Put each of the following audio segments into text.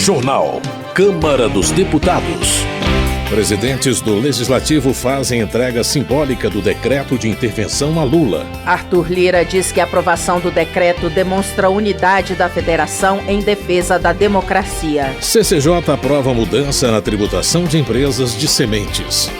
Jornal. Câmara dos Deputados. Presidentes do Legislativo fazem entrega simbólica do decreto de intervenção a Lula. Arthur Lira diz que a aprovação do decreto demonstra a unidade da federação em defesa da democracia. CCJ aprova mudança na tributação de empresas de sementes.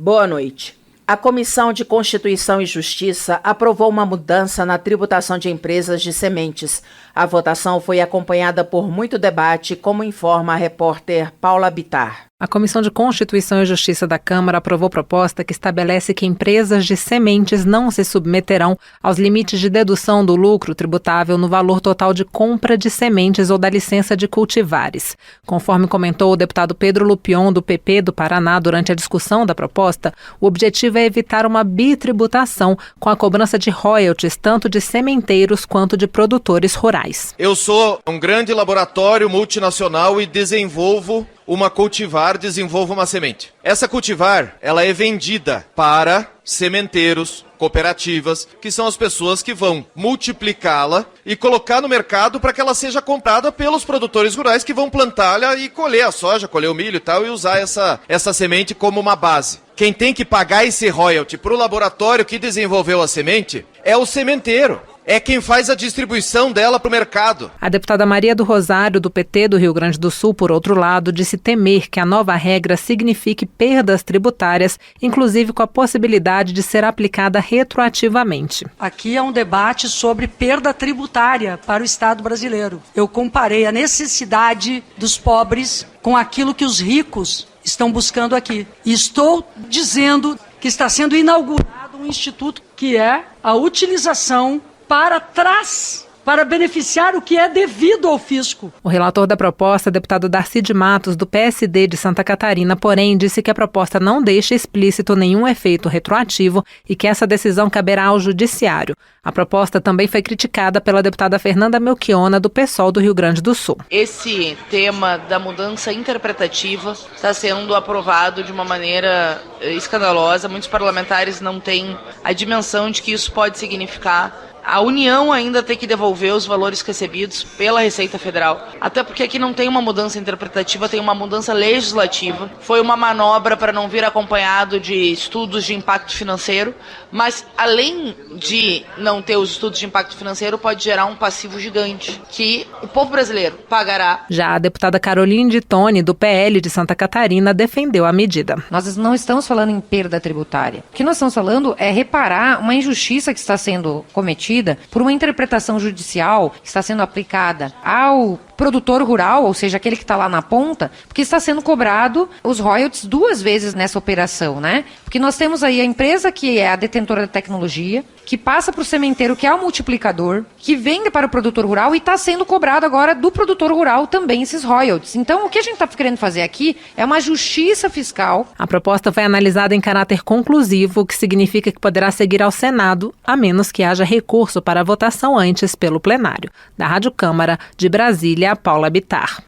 Boa noite. A Comissão de Constituição e Justiça aprovou uma mudança na tributação de empresas de sementes. A votação foi acompanhada por muito debate, como informa a repórter Paula Bittar. A Comissão de Constituição e Justiça da Câmara aprovou proposta que estabelece que empresas de sementes não se submeterão aos limites de dedução do lucro tributável no valor total de compra de sementes ou da licença de cultivares. Conforme comentou o deputado Pedro Lupion, do PP do Paraná, durante a discussão da proposta, o objetivo é evitar uma bitributação com a cobrança de royalties tanto de sementeiros quanto de produtores rurais. Eu sou um grande laboratório multinacional e desenvolvo uma cultivar, desenvolvo uma semente. Essa cultivar, ela é vendida para sementeiros, cooperativas, que são as pessoas que vão multiplicá-la e colocar no mercado para que ela seja comprada pelos produtores rurais que vão plantá-la e colher a soja, colher o milho e tal, e usar essa semente como uma base. Quem tem que pagar esse royalty para o laboratório que desenvolveu a semente é o sementeiro. É quem faz a distribuição dela para o mercado. A deputada Maria do Rosário, do PT do Rio Grande do Sul, por outro lado, disse temer que a nova regra signifique perdas tributárias, inclusive com a possibilidade de ser aplicada retroativamente. Aqui é um debate sobre perda tributária para o Estado brasileiro. Eu comparei a necessidade dos pobres com aquilo que os ricos estão buscando aqui. E estou dizendo que está sendo inaugurado um instituto que é a utilização para beneficiar o que é devido ao fisco. O relator da proposta, deputado Darcy de Matos, do PSD de Santa Catarina, porém, disse que a proposta não deixa explícito nenhum efeito retroativo e que essa decisão caberá ao judiciário. A proposta também foi criticada pela deputada Fernanda Melchiona, do PSOL do Rio Grande do Sul. Esse tema da mudança interpretativa está sendo aprovado de uma maneira escandalosa. Muitos parlamentares não têm a dimensão de que isso pode significar a União ainda tem que devolver os valores recebidos pela Receita Federal. Até porque aqui não tem uma mudança interpretativa, tem uma mudança legislativa. Foi uma manobra para não vir acompanhado de estudos de impacto financeiro, mas além de não ter os estudos de impacto financeiro, pode gerar um passivo gigante, que o povo brasileiro pagará. Já a deputada Caroline de Tone, do PL de Santa Catarina, defendeu a medida. Nós não estamos falando em perda tributária. O que nós estamos falando é reparar uma injustiça que está sendo cometida por uma interpretação judicial que está sendo aplicada ao produtor rural, ou seja, aquele que está lá na ponta, porque está sendo cobrado os royalties duas vezes nessa operação, né? Porque nós temos aí a empresa que é a detentora da tecnologia, que passa para o sementeiro, que é o multiplicador, que vende para o produtor rural e está sendo cobrado agora do produtor rural também esses royalties. Então, o que a gente está querendo fazer aqui é uma justiça fiscal. A proposta foi analisada em caráter conclusivo, o que significa que poderá seguir ao Senado, a menos que haja recurso para a votação antes pelo plenário. Da Rádio Câmara, de Brasília, Paula Bittar.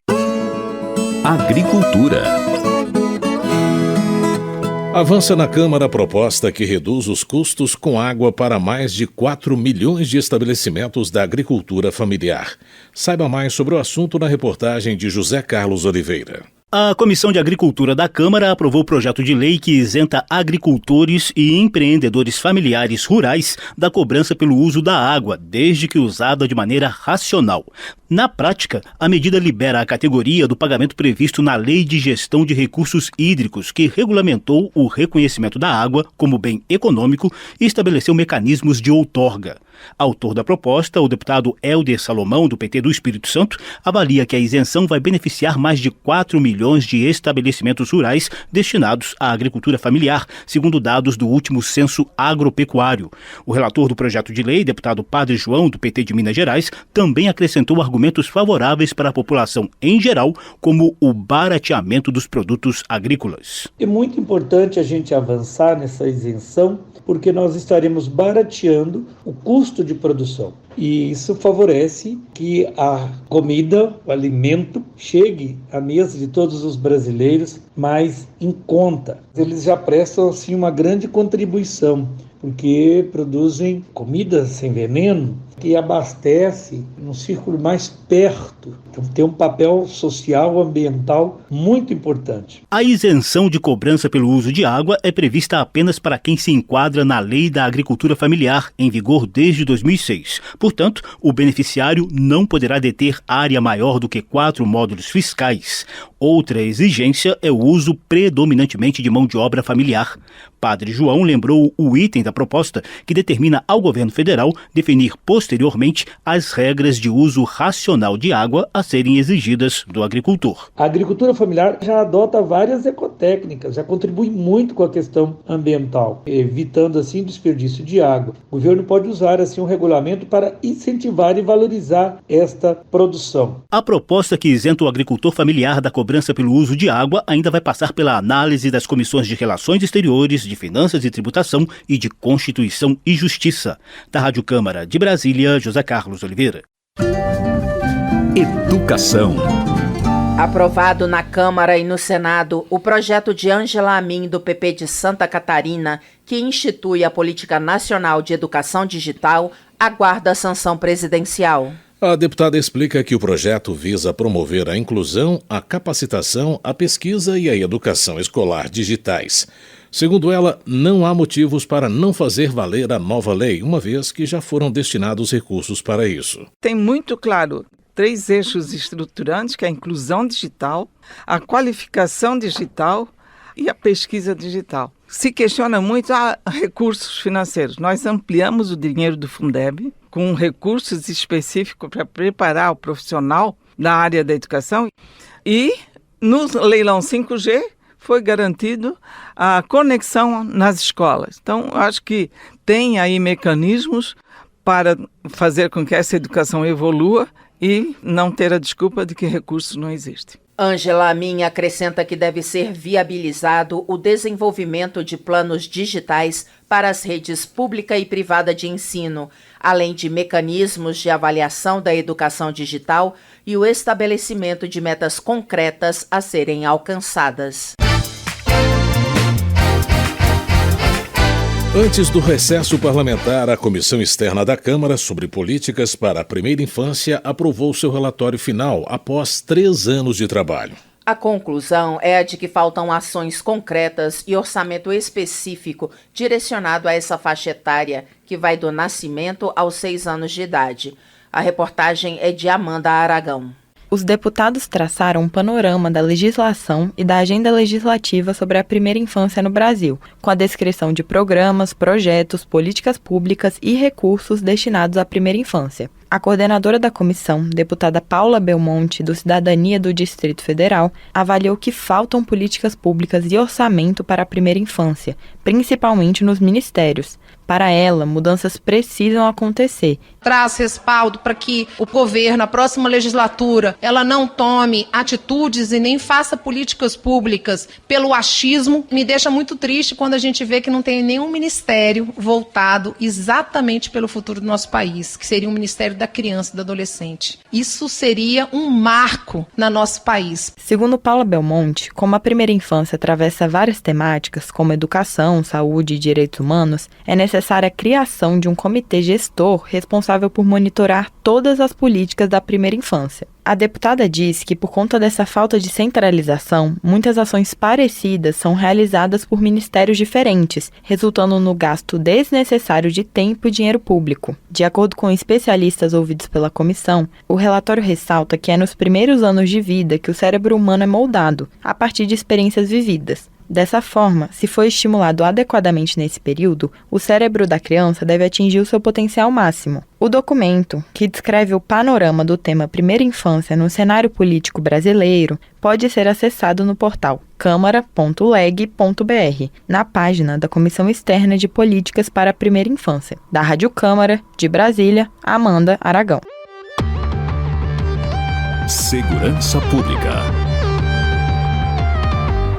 Agricultura. Avança na Câmara a proposta que reduz os custos com água para mais de 4 milhões de estabelecimentos da agricultura familiar. Saiba mais sobre o assunto na reportagem de José Carlos Oliveira. A Comissão de Agricultura da Câmara aprovou o projeto de lei que isenta agricultores e empreendedores familiares rurais da cobrança pelo uso da água, desde que usada de maneira racional. Na prática, a medida libera a categoria do pagamento previsto na Lei de Gestão de Recursos Hídricos, que regulamentou o reconhecimento da água como bem econômico e estabeleceu mecanismos de outorga. Autor da proposta, o deputado Helder Salomão, do PT do Espírito Santo, avalia que a isenção vai beneficiar mais de 4 milhões de estabelecimentos rurais destinados à agricultura familiar, segundo dados do último censo agropecuário. O relator do projeto de lei, deputado Padre João, do PT de Minas Gerais, também acrescentou argumentos favoráveis para a população em geral, como o barateamento dos produtos agrícolas. É muito importante a gente avançar nessa isenção, porque nós estaremos barateando o custo de produção. E isso favorece que a comida, o alimento, chegue à mesa de todos os brasileiros mais em conta. Eles já prestam assim uma grande contribuição, porque produzem comida sem veneno, que abastece num círculo mais perto. Então, tem um papel social, ambiental muito importante. A isenção de cobrança pelo uso de água é prevista apenas para quem se enquadra na Lei da Agricultura Familiar, em vigor desde 2006. Portanto, o beneficiário não poderá deter área maior do que 4 módulos fiscais. Outra exigência é o uso predominantemente de mão de obra familiar. Padre João lembrou o item da proposta que determina ao governo federal definir posteriormente as regras de uso racional de água a serem exigidas do agricultor. A agricultura familiar já adota várias ecotécnicas, já contribui muito com a questão ambiental, evitando assim desperdício de água. O governo pode usar assim um regulamento para incentivar e valorizar esta produção. A proposta que isenta o agricultor familiar da cobrança pelo uso de água ainda vai passar pela análise das comissões de Relações Exteriores, de Finanças e Tributação e de Constituição e Justiça. Da Rádio Câmara de Brasília, José Carlos Oliveira. Educação. Aprovado na Câmara e no Senado, o projeto de Ângela Amin, do PP de Santa Catarina, que institui a Política Nacional de Educação Digital, aguarda a sanção presidencial. A deputada explica que o projeto visa promover a inclusão, a capacitação, a pesquisa e a educação escolar digitais. Segundo ela, não há motivos para não fazer valer a nova lei, uma vez que já foram destinados recursos para isso. Tem muito claro 3 eixos estruturantes, que é a inclusão digital, a qualificação digital e a pesquisa digital. Se questiona muito recursos financeiros. Nós ampliamos o dinheiro do Fundeb com recursos específicos para preparar o profissional da área da educação. E no leilão 5G foi garantido a conexão nas escolas. Então, acho que tem aí mecanismos para fazer com que essa educação evolua e não ter a desculpa de que recursos não existem. Ângela Amin acrescenta que deve ser viabilizado o desenvolvimento de planos digitais para as redes pública e privada de ensino, além de mecanismos de avaliação da educação digital e o estabelecimento de metas concretas a serem alcançadas. Antes do recesso parlamentar, a Comissão Externa da Câmara sobre Políticas para a Primeira Infância aprovou seu relatório final após 3 anos de trabalho. A conclusão é a de que faltam ações concretas e orçamento específico direcionado a essa faixa etária, que vai do nascimento aos 6 anos de idade. A reportagem é de Amanda Aragão. Os deputados traçaram um panorama da legislação e da agenda legislativa sobre a primeira infância no Brasil, com a descrição de programas, projetos, políticas públicas e recursos destinados à primeira infância. A coordenadora da comissão, deputada Paula Belmonte, do Cidadania do Distrito Federal, avaliou que faltam políticas públicas e orçamento para a primeira infância, principalmente nos ministérios. Para ela, mudanças precisam acontecer. Traz respaldo para que o governo, a próxima legislatura, ela não tome atitudes e nem faça políticas públicas pelo achismo. Me deixa muito triste quando a gente vê que não tem nenhum ministério voltado exatamente pelo futuro do nosso país, que seria um Ministério da Criança e do Adolescente. Isso seria um marco no nosso país. Segundo Paula Belmonte, como a primeira infância atravessa várias temáticas, como educação, saúde e direitos humanos, é necessária a criação de um comitê gestor responsável por monitorar todas as políticas da primeira infância. A deputada disse que, por conta dessa falta de centralização, muitas ações parecidas são realizadas por ministérios diferentes, resultando no gasto desnecessário de tempo e dinheiro público. De acordo com especialistas ouvidos pela comissão, o relatório ressalta que é nos primeiros anos de vida que o cérebro humano é moldado, a partir de experiências vividas. Dessa forma, se for estimulado adequadamente nesse período, o cérebro da criança deve atingir o seu potencial máximo. O documento, que descreve o panorama do tema Primeira Infância no cenário político brasileiro, pode ser acessado no portal câmara.leg.br, na página da Comissão Externa de Políticas para a Primeira Infância. Da Rádio Câmara, de Brasília, Amanda Aragão. Segurança Pública.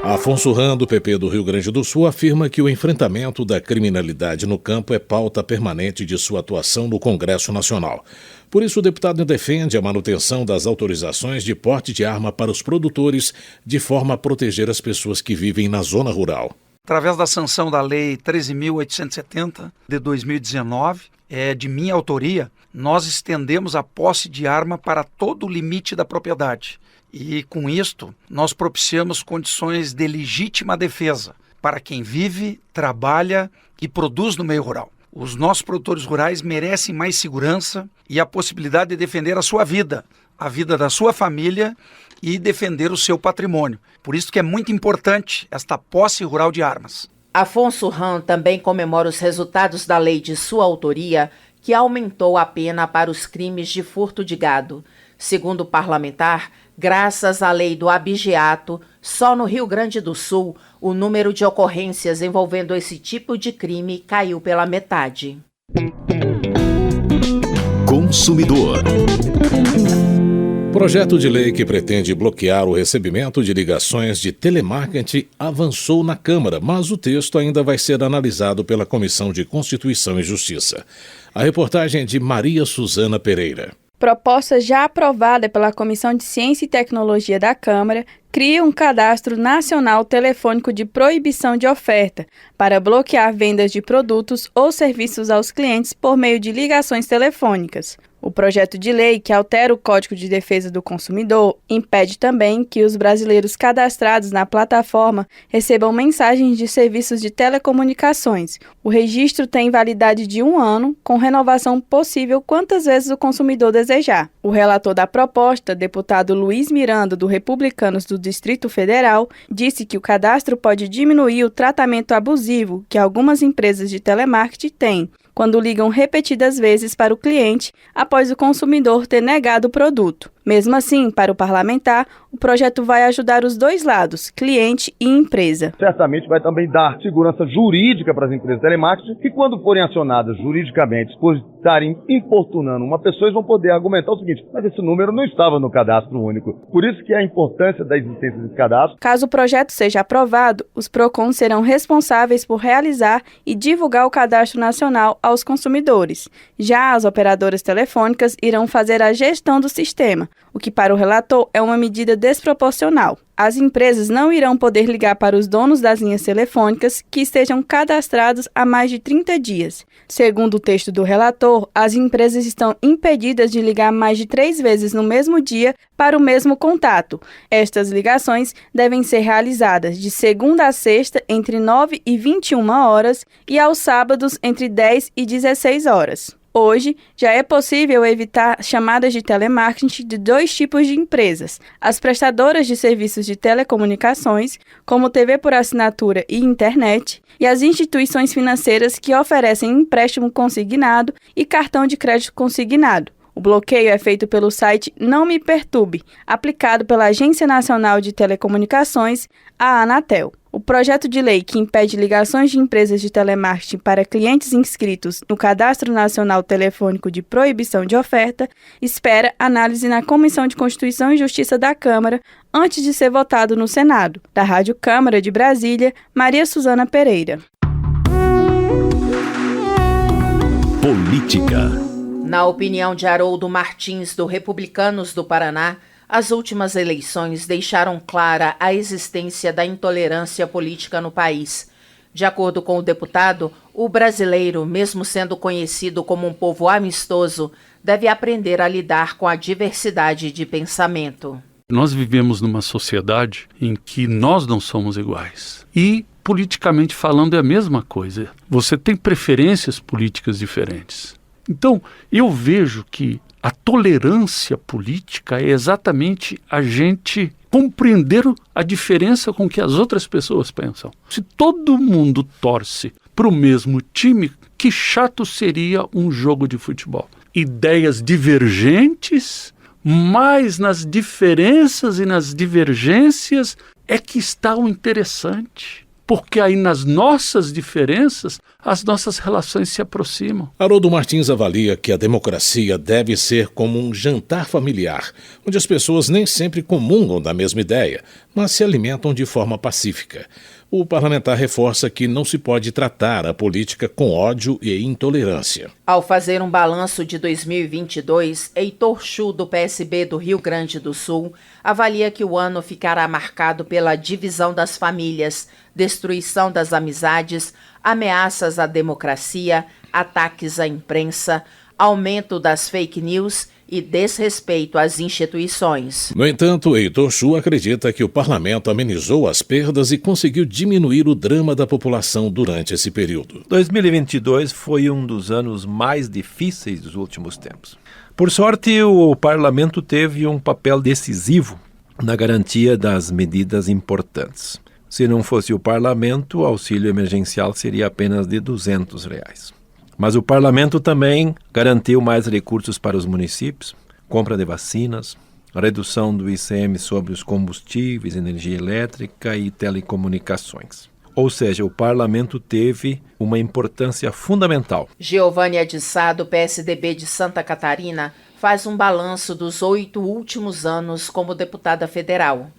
Afonso Ram, do PP do Rio Grande do Sul, afirma que o enfrentamento da criminalidade no campo é pauta permanente de sua atuação no Congresso Nacional. Por isso, o deputado defende a manutenção das autorizações de porte de arma para os produtores, de forma a proteger as pessoas que vivem na zona rural. Através da sanção da Lei 13.870 de 2019, de minha autoria, nós estendemos a posse de arma para todo o limite da propriedade. E, com isto, nós propiciamos condições de legítima defesa para quem vive, trabalha e produz no meio rural. Os nossos produtores rurais merecem mais segurança e a possibilidade de defender a sua vida, a vida da sua família e defender o seu patrimônio. Por isso que é muito importante esta posse rural de armas. Afonso Ram também comemora os resultados da lei de sua autoria, que aumentou a pena para os crimes de furto de gado. Segundo o parlamentar, graças à lei do abigeato, só no Rio Grande do Sul, o número de ocorrências envolvendo esse tipo de crime caiu pela metade. Consumidor. Projeto de lei que pretende bloquear o recebimento de ligações de telemarketing avançou na Câmara, mas o texto ainda vai ser analisado pela Comissão de Constituição e Justiça. A reportagem é de Maria Suzana Pereira. Proposta já aprovada pela Comissão de Ciência e Tecnologia da Câmara, cria um cadastro nacional telefônico de proibição de oferta para bloquear vendas de produtos ou serviços aos clientes por meio de ligações telefônicas. O projeto de lei, que altera o Código de Defesa do Consumidor, impede também que os brasileiros cadastrados na plataforma recebam mensagens de serviços de telecomunicações. O registro tem validade de 1 ano, com renovação possível quantas vezes o consumidor desejar. O relator da proposta, deputado Luiz Miranda, do Republicanos do Distrito Federal, disse que o cadastro pode diminuir o tratamento abusivo que algumas empresas de telemarketing têm, quando ligam repetidas vezes para o cliente após o consumidor ter negado o produto. Mesmo assim, para o parlamentar, o projeto vai ajudar os dois lados, cliente e empresa. Certamente vai também dar segurança jurídica para as empresas de telemarketing, que quando forem acionadas juridicamente por estarem importunando uma pessoa, eles vão poder argumentar o seguinte: mas esse número não estava no cadastro único. Por isso que a importância da existência desse cadastro. Caso o projeto seja aprovado, os PROCONs serão responsáveis por realizar e divulgar o cadastro nacional aos consumidores. Já as operadoras telefônicas irão fazer a gestão do sistema, o que para o relator é uma medida desproporcional. As empresas não irão poder ligar para os donos das linhas telefônicas que estejam cadastrados há mais de 30 dias. Segundo o texto do relator, as empresas estão impedidas de ligar mais de 3 vezes no mesmo dia para o mesmo contato. Estas ligações devem ser realizadas de segunda a sexta entre 9 e 21 horas e aos sábados entre 10 e 16 horas. Hoje, já é possível evitar chamadas de telemarketing de 2 tipos de empresas: as prestadoras de serviços de telecomunicações, como TV por assinatura e internet, e as instituições financeiras que oferecem empréstimo consignado e cartão de crédito consignado. O bloqueio é feito pelo site Não Me Perturbe, aplicado pela Agência Nacional de Telecomunicações, a Anatel. O projeto de lei que impede ligações de empresas de telemarketing para clientes inscritos no Cadastro Nacional Telefônico de Proibição de Oferta espera análise na Comissão de Constituição e Justiça da Câmara antes de ser votado no Senado. Da Rádio Câmara de Brasília, Maria Suzana Pereira. Política. Na opinião de Haroldo Martins, do Republicanos do Paraná, as últimas eleições deixaram clara a existência da intolerância política no país. De acordo com o deputado, o brasileiro, mesmo sendo conhecido como um povo amistoso, deve aprender a lidar com a diversidade de pensamento. Nós vivemos numa sociedade em que nós não somos iguais. E, politicamente falando, é a mesma coisa. Você tem preferências políticas diferentes. Então, eu vejo que a tolerância política é exatamente a gente compreender a diferença com que as outras pessoas pensam. Se todo mundo torce para o mesmo time, que chato seria um jogo de futebol. Ideias divergentes, mas nas diferenças e nas divergências é que está o interessante. Porque aí nas nossas diferenças, as nossas relações se aproximam. Haroldo Martins avalia que a democracia deve ser como um jantar familiar, onde as pessoas nem sempre comungam da mesma ideia, mas se alimentam de forma pacífica. O parlamentar reforça que não se pode tratar a política com ódio e intolerância. Ao fazer um balanço de 2022, Heitor Chu, do PSB do Rio Grande do Sul, avalia que o ano ficará marcado pela divisão das famílias, destruição das amizades, ameaças à democracia, ataques à imprensa, aumento das fake news e desrespeito às instituições. No entanto, Heitor Chu acredita que o parlamento amenizou as perdas e conseguiu diminuir o drama da população durante esse período. 2022 foi um dos anos mais difíceis dos últimos tempos. Por sorte, o parlamento teve um papel decisivo na garantia das medidas importantes. Se não fosse o parlamento, o auxílio emergencial seria apenas de R$200. Mas o parlamento também garantiu mais recursos para os municípios, compra de vacinas, redução do ICM sobre os combustíveis, energia elétrica e telecomunicações. Ou seja, o parlamento teve uma importância fundamental. Giovânia de Sá, do PSDB de Santa Catarina, faz um balanço dos 8 últimos anos como deputada federal.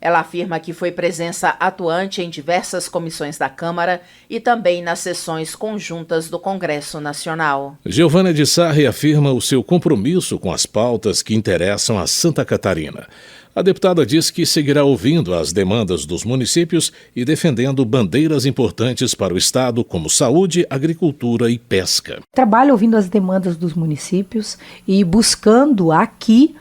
Ela afirma que foi presença atuante em diversas comissões da Câmara e também nas sessões conjuntas do Congresso Nacional. Giovânia de Sá reafirma o seu compromisso com as pautas que interessam a Santa Catarina. A deputada diz que seguirá ouvindo as demandas dos municípios e defendendo bandeiras importantes para o Estado, como saúde, agricultura e pesca. Trabalho ouvindo as demandas dos municípios e buscando aqui,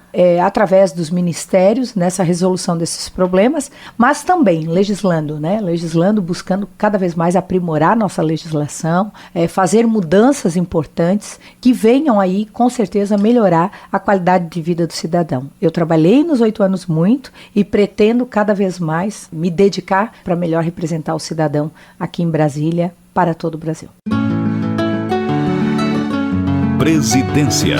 através dos ministérios, nessa resolução desses problemas, mas também legislando, buscando cada vez mais aprimorar nossa legislação, fazer mudanças importantes que venham aí, com certeza, melhorar a qualidade de vida do cidadão. Eu trabalhei nos 8 anos muito e pretendo cada vez mais me dedicar para melhor representar o cidadão aqui em Brasília, para todo o Brasil. Presidência.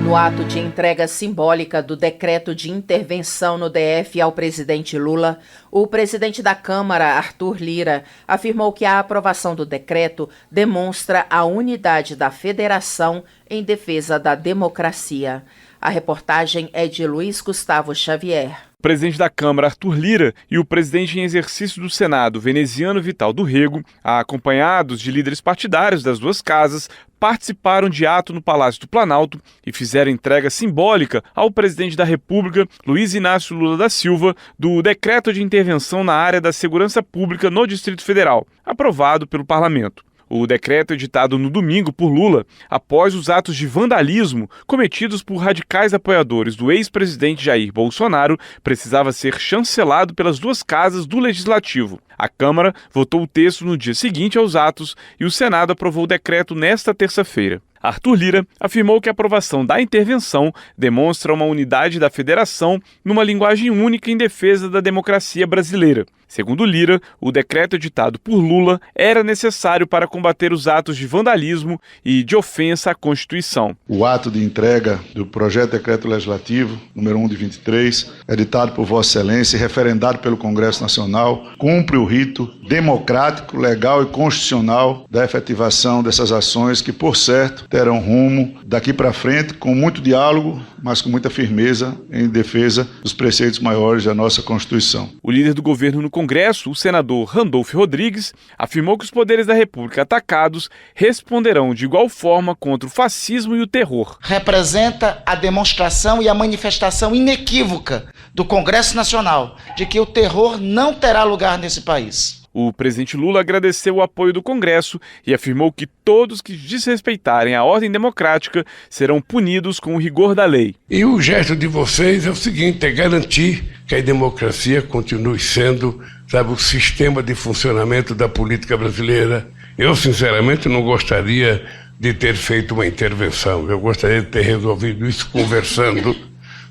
No ato de entrega simbólica do decreto de intervenção no DF ao presidente Lula, o presidente da Câmara, Arthur Lira, afirmou que a aprovação do decreto demonstra a unidade da federação em defesa da democracia. A reportagem é de Luiz Gustavo Xavier. O presidente da Câmara, Arthur Lira, e o presidente em exercício do Senado, Veneziano Vital do Rego, acompanhados de líderes partidários das duas casas, participaram de ato no Palácio do Planalto e fizeram entrega simbólica ao presidente da República, Luiz Inácio Lula da Silva, do decreto de intervenção na área da segurança pública no Distrito Federal, aprovado pelo Parlamento. O decreto editado no domingo por Lula, após os atos de vandalismo cometidos por radicais apoiadores do ex-presidente Jair Bolsonaro, precisava ser chancelado pelas duas casas do Legislativo. A Câmara votou o texto no dia seguinte aos atos e o Senado aprovou o decreto nesta terça-feira. Arthur Lira afirmou que a aprovação da intervenção demonstra uma unidade da federação numa linguagem única em defesa da democracia brasileira. Segundo Lira, o decreto editado por Lula era necessário para combater os atos de vandalismo e de ofensa à Constituição. O ato de entrega do projeto de decreto legislativo, número 1 de 23, editado por Vossa Excelência e referendado pelo Congresso Nacional, cumpre o rito democrático, legal e constitucional da efetivação dessas ações que, por certo, terão rumo daqui para frente com muito diálogo, mas com muita firmeza em defesa dos preceitos maiores da nossa Constituição. O líder do governo no Congresso, o senador Randolfo Rodrigues, afirmou que os poderes da República atacados responderão de igual forma contra o fascismo e o terror. Representa a demonstração e a manifestação inequívoca do Congresso Nacional de que o terror não terá lugar nesse país. O presidente Lula agradeceu o apoio do Congresso e afirmou que todos que desrespeitarem a ordem democrática serão punidos com o rigor da lei. E o gesto de vocês é o seguinte, é garantir que a democracia continue sendo, o sistema de funcionamento da política brasileira. Eu, sinceramente, não gostaria de ter feito uma intervenção. Eu gostaria de ter resolvido isso conversando,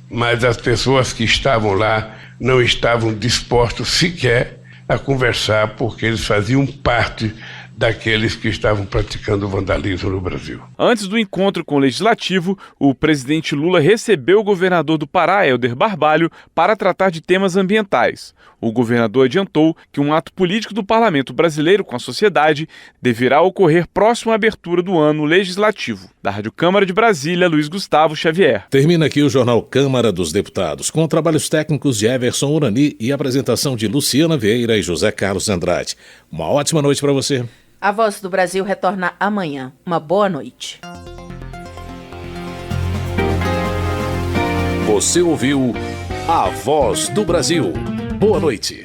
mas as pessoas que estavam lá não estavam dispostos sequer a conversar, porque eles faziam parte daqueles que estavam praticando vandalismo no Brasil. Antes do encontro com o Legislativo, o presidente Lula recebeu o governador do Pará, Helder Barbalho, para tratar de temas ambientais. O governador adiantou que um ato político do Parlamento brasileiro com a sociedade deverá ocorrer próximo à abertura do ano legislativo. Da Rádio Câmara de Brasília, Luiz Gustavo Xavier. Termina aqui o Jornal Câmara dos Deputados, com trabalhos técnicos de Everson Urani e apresentação de Luciana Vieira e José Carlos Andrade. Uma ótima noite para você. A Voz do Brasil retorna amanhã. Uma boa noite. Você ouviu A Voz do Brasil. Boa noite.